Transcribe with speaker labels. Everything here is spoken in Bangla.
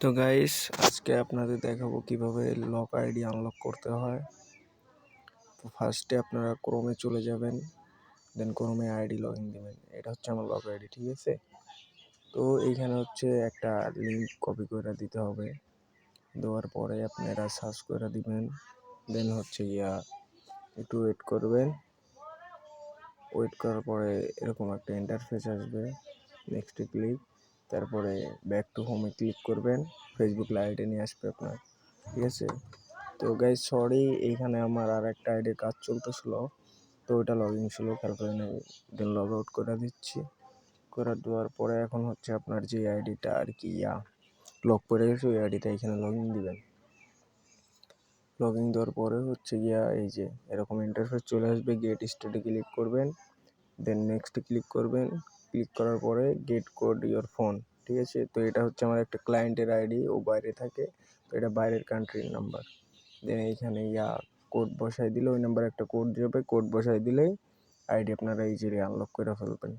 Speaker 1: তো গাইস, আজকে আপনাদের দেখাবো কিভাবে লক আইডি আনলক করতে হয়। তো ফার্স্টে আপনারা ক্রোমে চলে যাবেন, দেন ক্রোমে আইডি লগ ইন দেবেন। এটা হচ্ছে আমার লক আইডি, ঠিক আছে। তো এইখানে হচ্ছে একটা লিঙ্ক কপি করে দিতে হবে। দেওয়ার পরে আপনারা সার্চ করে দিবেন, দেন হচ্ছে একটু ওয়েট করবেন। ওয়েট করার পরে এরকম একটা ইন্টারফেস আসবে, নেক্সটে ক্লিক, তারপরে ব্যাক টু হোমে ক্লিক করবেন। ফেসবুক লাইটে নিয়ে আসবে আপনার, ঠিক আছে। তো গাইজ সরি, এইখানে আমার আর একটা আইডির কাজ চলতেছিল, তো ওইটা লগ ইন ছিল, খেয়াল করে নেই। দেন লগ আউট করে দিচ্ছি। করে দেওয়ার পরে এখন হচ্ছে আপনার যে আইডিটা আর কি লক করে গেছে, ওই আইডিটা এখানে লগ ইন দিবেন। লগ ইন দেওয়ার পরে হচ্ছে এই যে এরকম ইন্টারফেস চলে আসবে। গেট স্টার্টে ক্লিক করবেন, দেন নেক্সট ক্লিক করবেন। ক্লিক করার পরে গেট কোড ইওর ফোন, ঠিক আছে। তো এটা হচ্ছে আমার একটা ক্লায়েন্টের আইডি, ও বাইরে থাকে, তো এটা বাইরের কান্ট্রির নাম্বার। দেন এইখানে কোড বসাই দিলে ওই নাম্বার একটা কোড যাবে, কোড বসাই দিলেই আইডি আপনারা ইজিলি আনলক করে ফেলবেন।